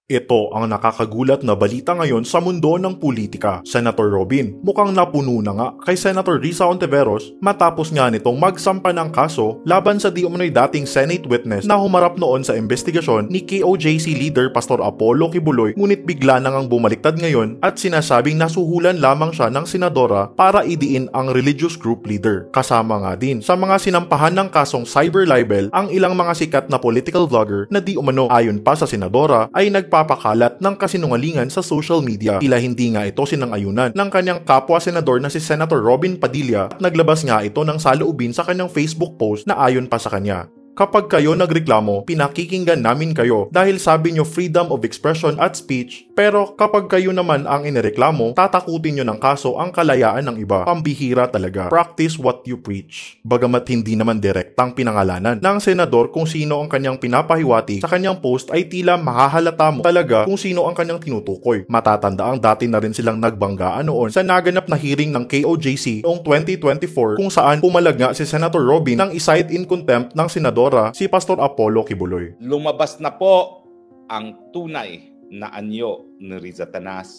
Ito ang nakakagulat na balita ngayon sa mundo ng politika. Senator Robin, mukhang napuno na nga kay Senator Risa Hontiveros matapos nga nitong magsampa ng kaso laban sa di umano'y dating Senate witness na humarap noon sa investigasyon ni KOJC leader Pastor Apollo Kibuloy, ngunit bigla na ngang bumaliktad ngayon at sinasabing nasuhulan lamang siya ng senadora para idiin ang religious group leader. Kasama nga din sa mga sinampahan ng kasong cyber libel ang ilang mga sikat na political vlogger na di umano ayon pa sa senadora ay nagpapakalat ng kasinungalingan sa social media. Tila hindi nga ito sinang-ayunan ng kanyang kapwa senador na si Senator Robin Padilla at naglabas nga ito ng saloobin sa kanyang Facebook post na ayon pa sa kanya. Kapag kayo nagreklamo, pinakikinggan namin kayo dahil sabi nyo freedom of expression at speech, pero kapag kayo naman ang inireklamo, tatakutin nyo ng kaso ang kalayaan ng iba. Pambihira talaga. Practice what you preach. Bagamat hindi naman direktang pinangalanan ng senador kung sino ang kanyang pinapahiwati sa kanyang post, ay tila mahahalata mo talaga kung sino ang kanyang tinutukoy. Matatanda ang dati na rin silang nagbanggaan noon sa naganap na hearing ng KOJC noong 2024 kung saan pumalag nga si Senator Robin ng i-cite in contempt ng senador si Pastor Apollo Kibuloy. Lumabas na po ang tunay na anyo ni Riza Tanas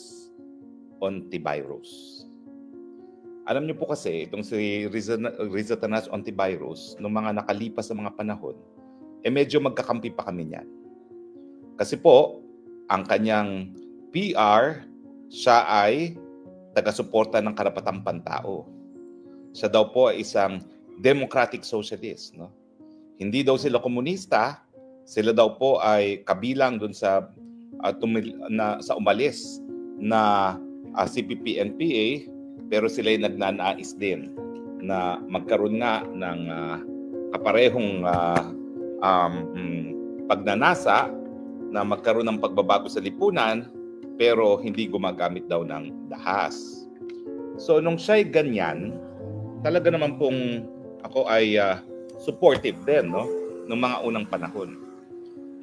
Hontiveros. Alam niyo po kasi, itong si Riza Tanas Hontiveros, noong mga nakalipas na mga panahon, medyo magkakampi pa kami niyan. Kasi po, ang kanyang PR, siya ay taga-suporta ng karapatang pantao. Siya daw po ay isang democratic socialist, no? Hindi daw sila komunista, sila daw po ay kabilang dun sa umalis na CPP-NPA, pero sila ay nagnanais din na magkaroon nga ng kaparehong pagnanasa na magkaroon ng pagbabago sa lipunan, pero hindi gumagamit daw ng dahas. So nung siya'y ganyan, talaga naman pong ako ay supportive din, no, ng mga unang panahon.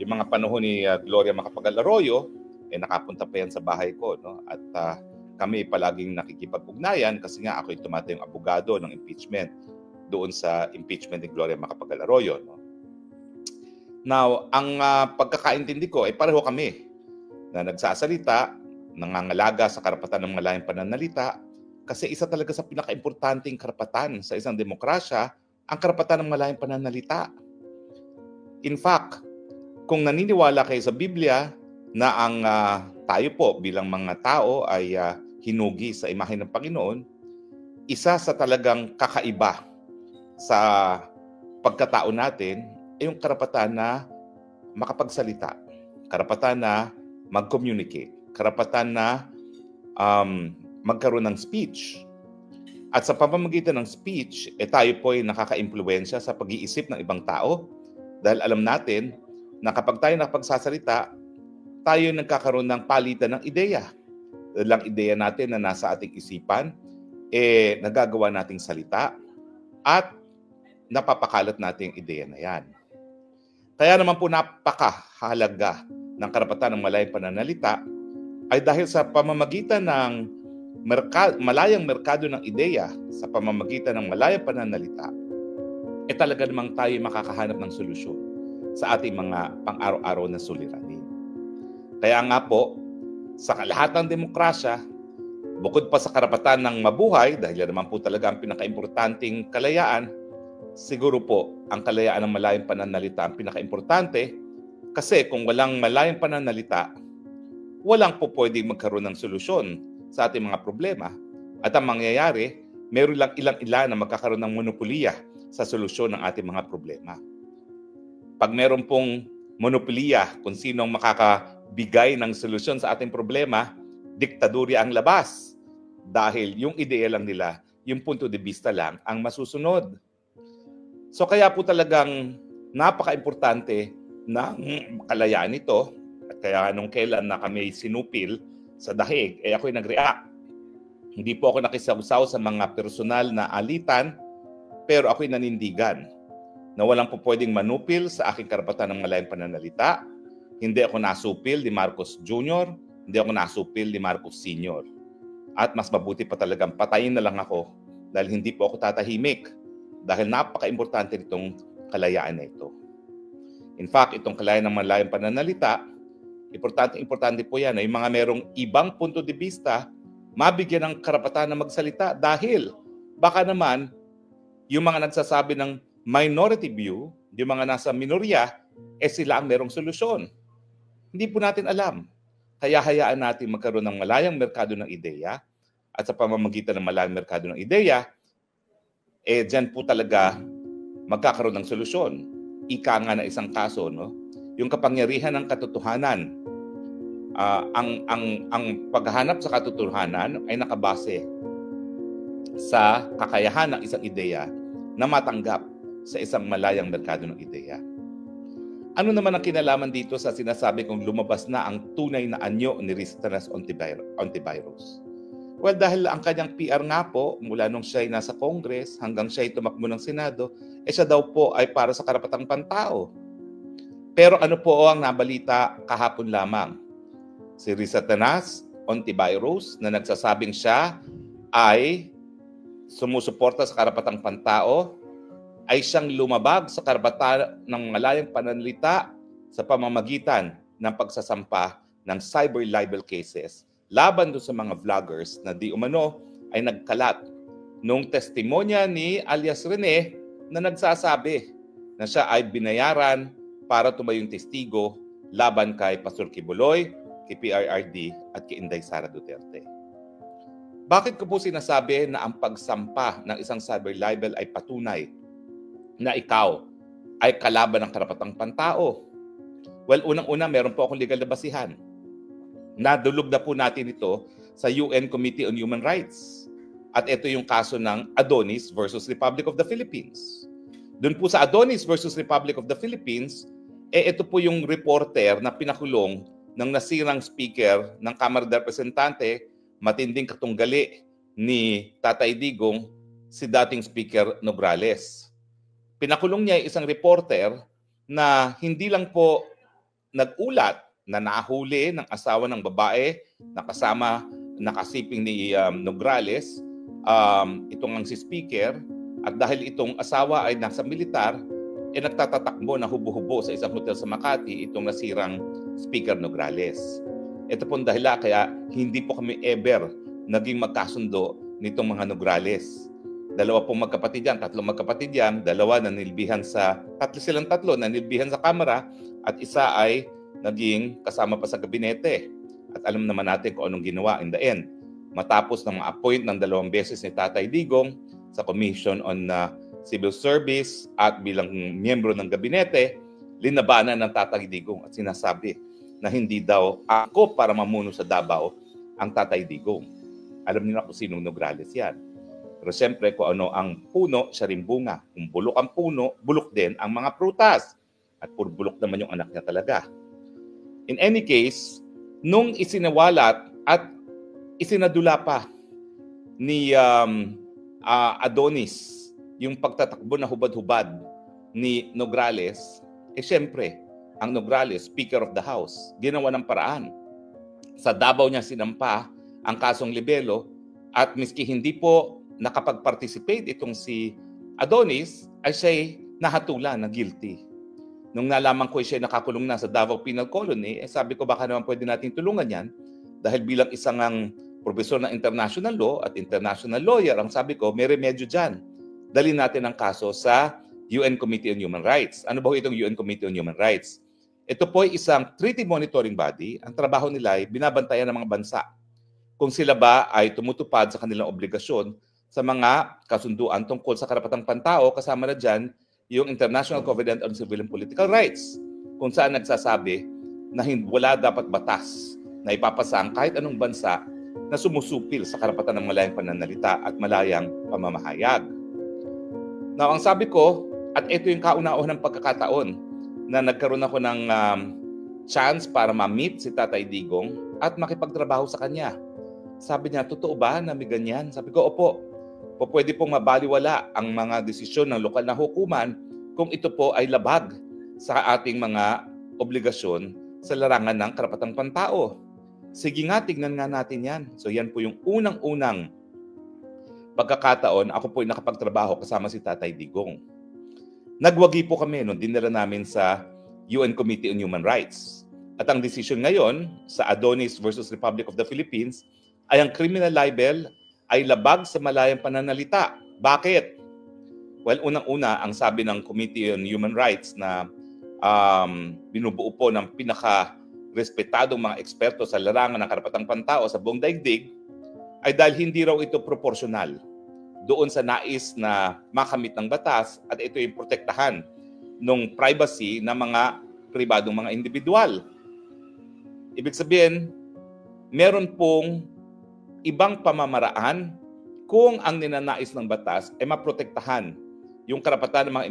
Yung mga panahon ni Gloria Macapagal-Arroyo, nakapunta pa yan sa bahay ko, no, at kami palaging nakikipag-ugnayan kasi nga ako yung tumatayong abogado ng impeachment doon sa impeachment ni Gloria Macapagal-Arroyo, no. Now, ang pagkakaintindi ko ay pareho kami na nagsasalita, nangangalaga sa karapatan ng malayang pananalita, kasi isa talaga sa pinaka-importanting karapatan sa isang demokrasya ang karapatan ng malayang pananalita. In fact, kung naniniwala kayo sa Biblia na ang tayo po bilang mga tao ay hinugi sa imahe ng Panginoon, isa sa talagang kakaiba sa pagkatao natin ay yung karapatan na makapagsalita, karapatan na mag-communicate, karapatan na magkaroon ng speech. At sa pamamagitan ng speech, tayo po ay nakaka-impluwensya sa pag-iisip ng ibang tao dahil alam natin na kapag tayo nakapagsasalita, tayo nagkakaroon ng palitan ng ideya. Dahil ang ideya natin na nasa ating isipan, nagagawa nating salita at napapakalat natin yung ideya na yan. Kaya naman po napakahalaga ng karapatan ng malayang pananalita ay dahil sa pamamagitan ng malayang merkado ng ideya, sa pamamagitan ng malayang pananalita, talaga namang tayo makakahanap ng solusyon sa ating mga pang-araw-araw na suliranin. Kaya nga po, sa kalahatan ng demokrasya, bukod pa sa karapatan ng mabuhay, dahil naman po talaga ang pinaka-importanting kalayaan, siguro po ang kalayaan ng malayang pananalita ang pinaka-importante, kasi kung walang malayang pananalita, walang po pwedeng magkaroon ng solusyon sa ating mga problema. At ang mangyayari, meron lang ilang-ilan na magkakaroon ng monopolya sa solusyon ng ating mga problema. Pag meron pong monopolya kung sino ang makakabigay ng solusyon sa ating problema, diktadurya ang labas. Dahil yung ideya lang nila, yung punto de vista lang ang masusunod. So kaya po talagang napaka-importante ng kalayaan ito. At kaya nung kailan na kami sinupil sa dahig, ako'y nag-react. Hindi po ako nakisawsaw sa mga personal na alitan, pero ako'y nanindigan na walang po pwedeng manupil sa aking karapatan ng malayang pananalita. Hindi ako nasupil ni Marcos Jr., hindi ako nasupil ni Marcos Sr. At mas mabuti pa talagang patayin na lang ako dahil hindi po ako tatahimik dahil napaka-importante nitong kalayaan na ito. In fact, itong kalayaan ng malayang pananalita Importante po yan na yung mga merong ibang punto de vista, mabigyan ng karapatan na magsalita dahil baka naman yung mga nagsasabi ng minority view, yung mga nasa minorya, sila ang merong solusyon. Hindi po natin alam. Kaya hayaan natin magkaroon ng malayang merkado ng ideya at sa pamamagitan ng malayang merkado ng ideya, dyan po talaga magkakaroon ng solusyon. Ika nga na isang kaso, no? Yung kapangyarihan ng katotohanan, ang paghahanap sa katotohanan ay nakabase sa kakayahan ng isang ideya na matanggap sa isang malayang merkado ng ideya. Ano naman ang kinalaman dito sa sinasabi kong lumabas na ang tunay na anyo ni Rizatenas Ontiveros? Well, dahil ang kanyang PR nga po, mula nung siya ay nasa Congress hanggang siya ay tumakbo ng Senado, siya daw po ay para sa karapatang pantao. Pero ano po ang nabalita kahapon lamang? Si Rizatenas Ontiveros na nagsasabing siya ay sumusuporta sa karapatang pantao, ay siyang lumabag sa karapatan ng malayang pananalita sa pamamagitan ng pagsasampa ng cyber libel cases laban doon sa mga vloggers na di umano ay nagkalat nung testimonya ni alias Rene na nagsasabi na siya ay binayaran para tumayong testigo laban kay Pastor Kibuloy, kay PRRD at kay Inday Sara Duterte. Bakit ko po sinasabi na ang pagsampa ng isang cyber libel ay patunay na ikaw ay kalaban ng karapatang pantao? Well, unang-una, meron po akong legal na basihan. Nadulog na po natin ito sa UN Committee on Human Rights. At ito yung kaso ng Adonis versus Republic of the Philippines. Doon po sa Adonis versus Republic of the Philippines, ito po yung reporter na pinakulong ng nasirang speaker ng Kamara de Representante, matinding katunggali ni Tatay Digong, si dating Speaker Nograles. Pinakulong niya isang reporter na hindi lang po nag-ulat na nahuli ng asawa ng babae na kasama nakasiping ni Nograles, itong ang si Speaker, at dahil itong asawa ay nasa militar, nagtatatakbo na hubo-hubo sa isang hotel sa Makati itong nasirang Speaker Nograles. Ito pong dahilan kaya hindi po kami ever naging magkasundo nitong mga Nograles. Dalawa pong magkapatid yan, tatlong magkapatid yan, dalawa nanilbihan sa, silang tatlo nanilbihan sa Kamara at isa ay naging kasama pa sa gabinete. At alam naman natin kung anong ginawa in the end. Matapos na ma-appoint ng 2 beses ni Tatay Digong sa Commission on Civil Service at bilang miyembro ng gabinete, linabanan ng Tatay Digong at sinasabi na hindi daw ako para mamuno sa Davao ang Tatay Digong. Alam niyo na kung sinong Nograles yan. Pero siyempre, kung ano ang puno, siya rin bunga. Kung bulok ang puno, bulok din ang mga prutas. At puro bulok naman yung anak niya talaga. In any case, nung isinawalat at isinadula pa ni Adonis yung pagtatakbo na hubad-hubad ni Nograles, siyempre, ang Nograles, Speaker of the House, ginawa ng paraan. Sa Davao niya sinampa ang kasong libelo at miski hindi po nakapag-participate itong si Adonis, ay siya'y nahatulan na guilty. Nung nalaman ko siya nakakulong na sa Davao Penal Colony, sabi ko baka naman pwede nating tulungan yan dahil bilang isang profesor ng international law at international lawyer, ang sabi ko, may remedyo dyan. Dali natin ang kaso sa UN Committee on Human Rights. Ano ba itong UN Committee on Human Rights? Ito po ay isang treaty monitoring body. Ang trabaho nila ay binabantayan ng mga bansa kung sila ba ay tumutupad sa kanilang obligasyon sa mga kasunduan tungkol sa karapatang pantao, kasama na dyan yung International Covenant on Civil and Political Rights, kung saan nagsasabi na wala dapat batas na ipapasa ang kahit anong bansa na sumusupil sa karapatan ng malayang pananalita at malayang pamamahayag. Now, ang sabi ko, at ito yung kauna-unang pagkakataon na nagkaroon ako ng chance para ma-meet si Tatay Digong at makipagtrabaho sa kanya. Sabi niya, totoo ba na may ganyan? Sabi ko, opo. Pwede pong mabaliwala ang mga desisyon ng lokal na hukuman kung ito po ay labag sa ating mga obligasyon sa larangan ng karapatang pantao. Sige nga, tignan nga natin yan. So yan po yung unang-unang pagkakataon, ako po ay nakapagtrabaho kasama si Tatay Digong. Nagwagi po kami nung dinala namin sa UN Committee on Human Rights. At ang decision ngayon sa Adonis versus Republic of the Philippines ay ang criminal libel ay labag sa malayang pananalita. Bakit? Well, unang-una, ang sabi ng Committee on Human Rights na binubuo po ng pinaka-respetadong mga eksperto sa larangan ng karapatang pantao sa buong daigdig ay dahil hindi raw ito proporsyonal doon sa nais na makamit ng batas at ito yung protektahan ng privacy ng mga pribadong mga individual. Ibig sabihin, meron pong ibang pamamaraan kung ang ninanais ng batas ay maprotektahan yung karapatan ng mga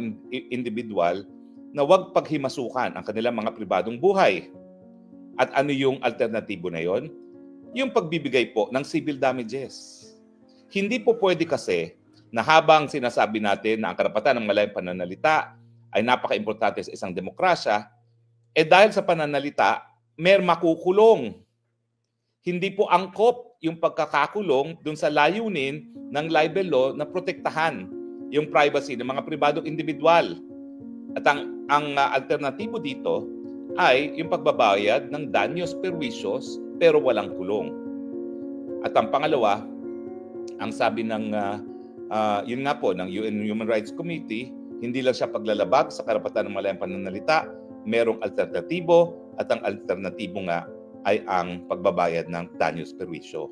individual na huwag paghimasukan ang kanilang mga pribadong buhay. At ano yung alternatibo na yon? Yung pagbibigay po ng civil damages. Hindi po pwede kasi na habang sinasabi natin na ang karapatan ng malayang pananalita ay napaka-importante sa isang demokrasya, dahil sa pananalita, may makukulong. Hindi po angkop yung pagkakakulong dun sa layunin ng libel law na protektahan yung privacy ng mga pribadong individual. At ang alternatibo dito ay yung pagbabayad ng danyos perwisyos pero walang kulong. At ang pangalawa, ang sabi ng yun nga po ng UN Human Rights Committee, hindi lang siya paglalabag sa karapatan ng malayang pananalita, merong alternatibo at ang alternatibo nga ay ang pagbabayad ng danyos perwisyo.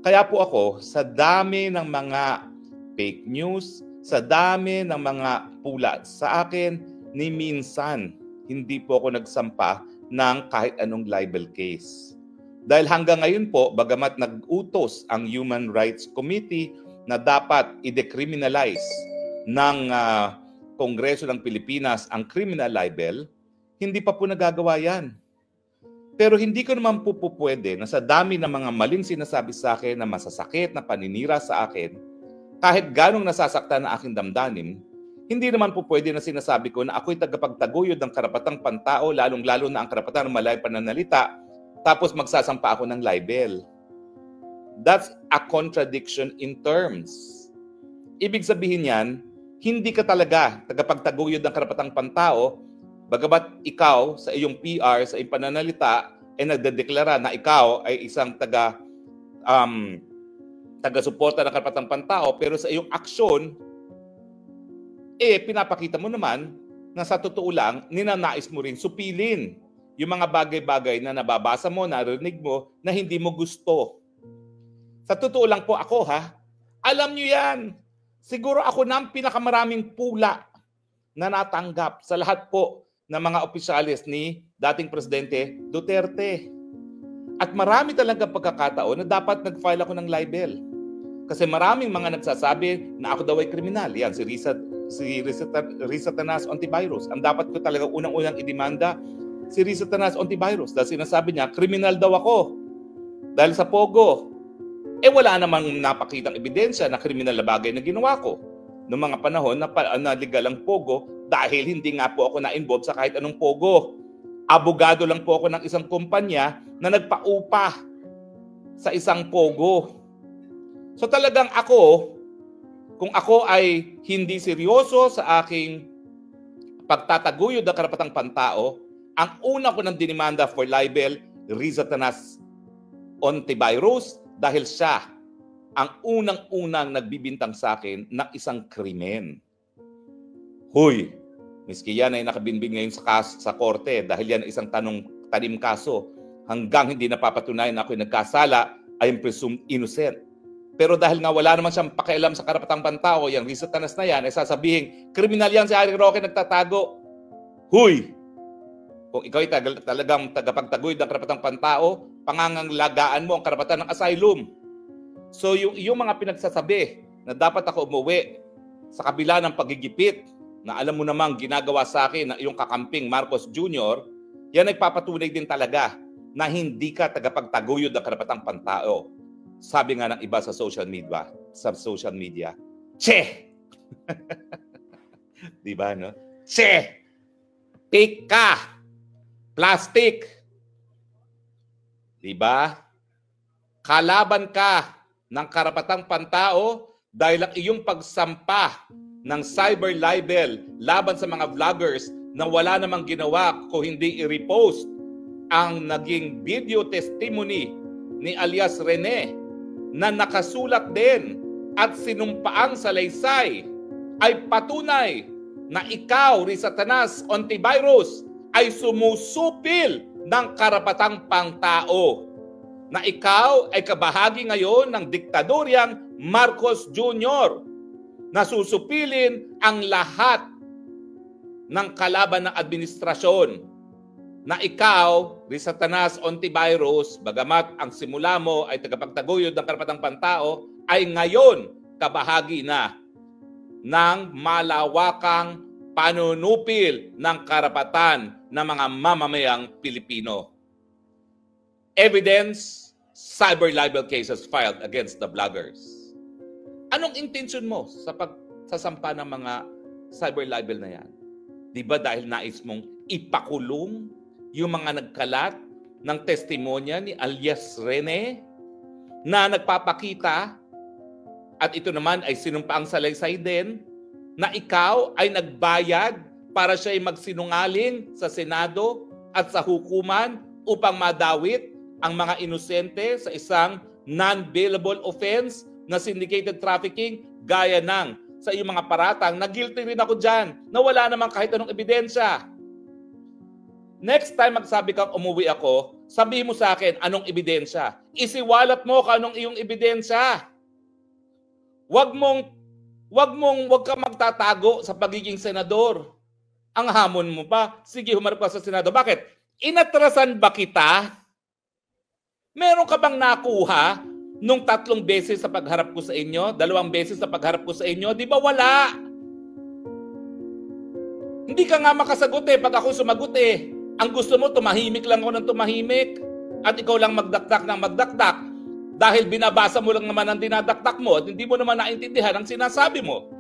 Kaya po ako, sa dami ng mga fake news, sa dami ng mga pula sa akin, ni minsan hindi po ako nagsampa ng kahit anong libel case. Dahil hanggang ngayon po, bagamat nag-utos ang Human Rights Committee na dapat i-decriminalize ng Kongreso ng Pilipinas ang criminal libel, hindi pa po nagagawa yan. Pero hindi ko naman po pwede na sa dami ng mga maling sinasabi sa akin na masasakit na paninira sa akin, kahit ganong nasasaktan na aking damdamin, hindi naman po pwede na sinasabi ko na ako'y tagapagtaguyod ng karapatang pantao, lalong-lalo na ang karapatan ng malayang pananalita, tapos magsasampa ako ng libel. That's a contradiction in terms. Ibig sabihin yan, hindi ka talaga tagapagtaguyod ng karapatang pantao, bagamat ikaw sa iyong PR, sa iyong pananalita, ay nagdedeklara na ikaw ay isang taga-suporta ng karapatang pantao, pero sa iyong aksyon, pinapakita mo naman na sa totoo lang, ninanais mo rin supilin yung mga bagay-bagay na nababasa mo, narinig mo, na hindi mo gusto. Sa totoo lang po ako, alam nyo yan. Siguro ako na ang pinakamaraming pula na natanggap sa lahat po ng mga opisyalis ni dating Presidente Duterte. At marami talaga pagkakataon na dapat nag-file ako ng libel. Kasi maraming mga nagsasabi na ako daw ay kriminal. Yan, si Risa Tanas Ontiveros. Ang dapat ko talaga unang-unang idemanda si Risa Tanas Ontiveros dahil sinasabi niya, kriminal daw ako dahil sa Pogo. Wala namang napakitang ebidensya na kriminal na bagay na ginawa ko noong mga panahon na legal ang Pogo dahil hindi nga po ako na-involve sa kahit anong Pogo. Abogado lang po ako ng isang kumpanya na nagpaupa sa isang Pogo. So talagang ako, kung ako ay hindi seryoso sa aking pagtataguyod ng karapatang pantao, ang una ko ng dinimanda for libel, Risa Tanas Ontiveros, dahil siya ang unang-unang nagbibintang sa akin ng isang krimen. Huy, miski yan ay nakabinbing ngayon sa korte dahil yan isang tanim kaso. Hanggang hindi napapatunayan na ako'y nagkasala, I am presumed innocent. Pero dahil nga wala naman siyang pakialam sa karapatang pantao, yung Risa Tanas na yan, ay sasabihin, kriminal yan si Harry Roque nagtatago. Huy! Kung ikaw ay talagang tagapagtaguyod ng karapatang pantao, pangangalagaan mo ang karapatan ng asylum. So yung mga pinagsasabi na dapat ako umuwi sa kabila ng pagigipit na alam mo namang ginagawa sa akin ng iyong kakamping Marcos Jr., yan nagpapatunay din talaga na hindi ka tagapagtaguyod ng karapatang pantao. Sabi nga ng iba sa social media, Che! Diba, no? Che! Fake ka! Plastic! Diba? Kalaban ka ng karapatang pantao dahil ang iyong pagsampa ng cyber libel laban sa mga vloggers na wala namang ginawa kung hindi i-repost ang naging video testimony ni alias Rene na nakasulat din at sinumpaang salaysay ay patunay na ikaw, Rizatanas Ontiveros, ay sumusupil ng karapatang pangtao. Na ikaw ay kabahagi ngayon ng diktadoryang Marcos Jr. na susupilin ang lahat ng kalaban ng administrasyon. Na ikaw, Rizatanas Ontiveros, bagamat ang simula mo ay tagapagtaguyod ng karapatang pantao, ay ngayon kabahagi na ng malawakang panunupil ng karapatan ng mga mamamayang Pilipino. Evidence, cyber libel cases filed against the vloggers. Anong intention mo sa pagsasampa ng mga cyber libel na yan? Di ba dahil nais mong ipakulong yung mga nagkalat ng testimonya ni alias Rene na nagpapakita at ito naman ay sinumpaang salaysay din na ikaw ay nagbayad para siya ay magsinungaling sa Senado at sa hukuman upang madawit ang mga inosente sa isang non-bailable offense na syndicated trafficking gaya ng sa iyong mga paratang na guilty rin ako dyan na wala namang kahit anong ebidensya. Next time magsabi kang umuwi ako, sabihin mo sa akin anong ebidensya. Isiwalat mo kung anong iyong ebidensya. Huwag kang magtatago sa pagiging senador. Ang hamon mo pa, sige humarap ka sa Senado. Bakit? Inatrasan ba kita? Meron ka bang nakuha nung 3 beses sa pagharap ko sa inyo? 2 beses sa pagharap ko sa inyo? Di ba wala? Hindi ka nga makasagot pag ako sumagot Ang gusto mo, tumahimik lang ako ng tumahimik. At ikaw lang magdakdak ng magdakdak. Dahil binabasa mo lang naman ang dinadakdak mo at hindi mo naman naintindihan ang sinasabi mo.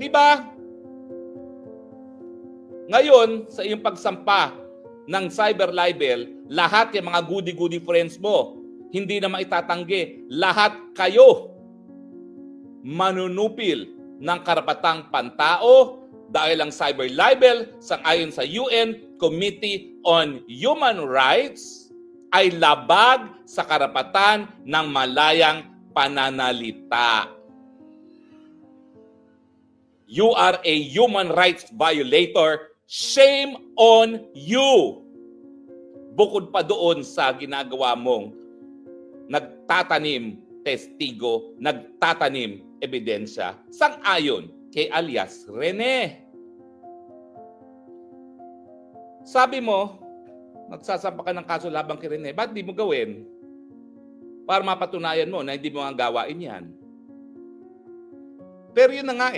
Di ba? Ngayon, sa iyong pagsampa ng cyber libel, lahat yung mga goody-goody friends mo, hindi na maitatanggi. Lahat kayo manunupil ng karapatang pantao dahil ang cyber libel sang-ayon sa UN Committee on Human Rights ay labag sa karapatan ng malayang pananalita. You are a human rights violator. Shame on you! Bukod pa doon sa ginagawa mong nagtatanim testigo, nagtatanim ebidensya, sang-ayon kay alias Rene. Sabi mo, magsasampa ka ng kaso labang kay Rene. Ba't di mo gawin? Para mapatunayan mo na hindi mo nga gawain yan. Pero yun na nga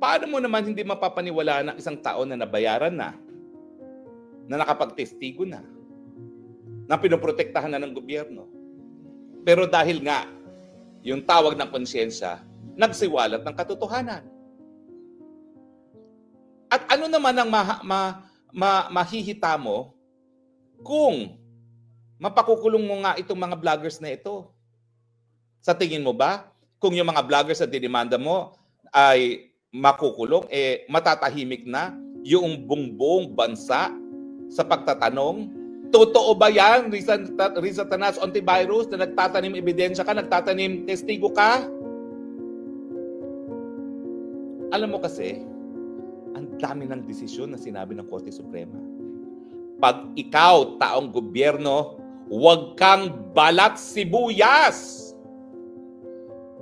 Paano mo naman hindi mapapaniwalaan ng isang tao na nabayaran na nakapagtestigo na pinoprotektahan na ng gobyerno? Pero dahil nga, yung tawag ng konsyensya, nagsiwalat ng katotohanan. At ano naman ang mahihita mo kung mapakukulong mo nga itong mga vloggers na ito? Sa tingin mo ba, kung yung mga vloggers na dinimanda mo ay makukulong, matatahimik na yung buong bansa sa pagtatanong? Totoo ba yan, Rizatanas Ontiveros, na nagtatanim ebidensya ka, nagtatanim testigo ka? Alam mo kasi, ang dami ng desisyon na sinabi ng Korte Suprema. Pag ikaw, taong gobyerno, huwag kang balat sibuyas.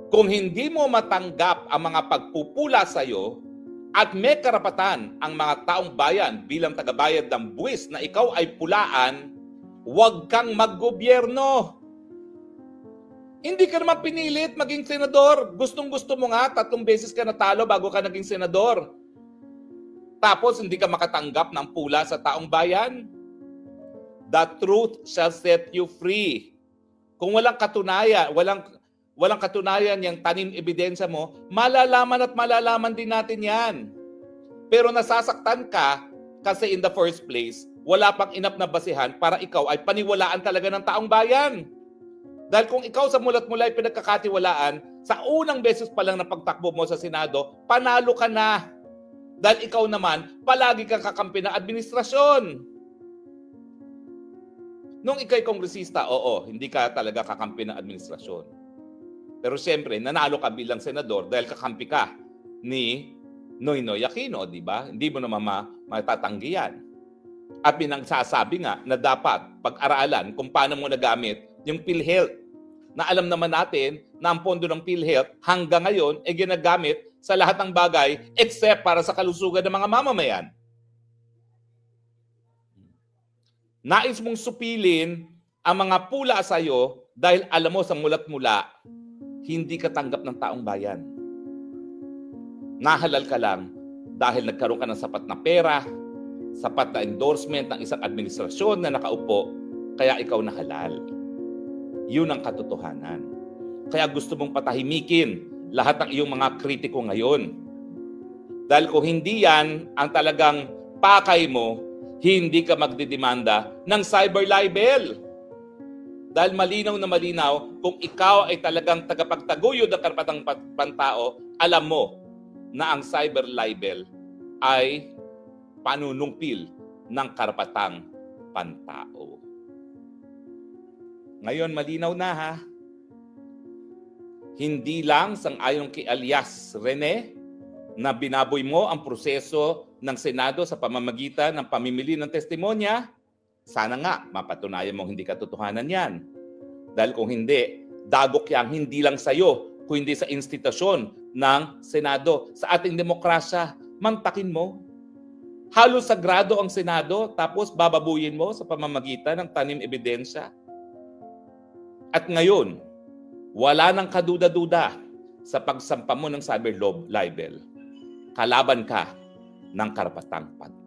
Kung hindi mo matanggap ang mga pagpupula sa iyo at may karapatan ang mga taong bayan bilang tagabayad ng buwis na ikaw ay pulaan, huwag kang maggobyerno. Hindi ka naman pinilit maging senador. Gustong-gusto mo nga, 3 beses ka natalo bago ka naging senador. Tapos hindi ka makatanggap ng pula sa taong bayan. The truth shall set you free. Kung walang katunayan, walang katunayan yung tanim ebidensya mo, malalaman din natin yan. Pero nasasaktan ka kasi in the first place, wala pang enough na basihan para ikaw ay paniwalaan talaga ng taong bayan. Dahil kung ikaw sa mulat-mula ay pinagkakatiwalaan, sa unang beses pa lang na pagtakbo mo sa Senado, panalo ka na. Dahil ikaw naman, palagi kang kakampi ng administrasyon. Nung ikay kongresista, oo, hindi ka talaga kakampi ng administrasyon. Pero siyempre, nanalo ka bilang senador dahil kakampi ka ni Noynoy Aquino, di ba? Hindi mo naman matatanggi yan. At pinagsasabi nga na dapat pag-aralan kung paano mo nagamit yung PhilHealth. Na alam naman natin na ang pondo ng PhilHealth hanggang ngayon ay ginagamit sa lahat ng bagay except para sa kalusugan ng mga mamamayan. Nais mong supilin ang mga pula sa iyo dahil alam mo sa mulat mula, hindi ka tanggap ng taong bayan. Nahalal ka lang dahil nagkaroon ka ng sapat na pera, sapat na endorsement ng isang administrasyon na nakaupo, kaya ikaw nahalal. Yun ang katotohanan. Kaya gusto mong patahimikin lahat ng iyong mga kritiko ngayon. Dahil kung hindi yan ang talagang pakay mo, hindi ka magdidemanda ng cyber libel. Dahil malinaw na malinaw, kung ikaw ay talagang tagapagtaguyod ng karapatang pantao, alam mo na ang cyber libel ay panunungpil ng karapatang pantao. Ngayon, malinaw na ha. Hindi lang sang-ayon kay alias Rene na binaboy mo ang proseso ng Senado sa pamamagitan ng pamimili ng testimonya, sana nga mapatunayan mong hindi katotohanan yan. Dahil kung hindi, dagok yang hindi lang sa'yo, kundi sa institusyon ng Senado. Sa ating demokrasya, mantakin mo. Halos sagrado ang Senado, tapos bababuyin mo sa pamamagitan ng tanim ebidensya. At ngayon, wala nang kaduda-duda sa pagsampa mo ng cyber libel. Kalaban ka ng karapatang pantao.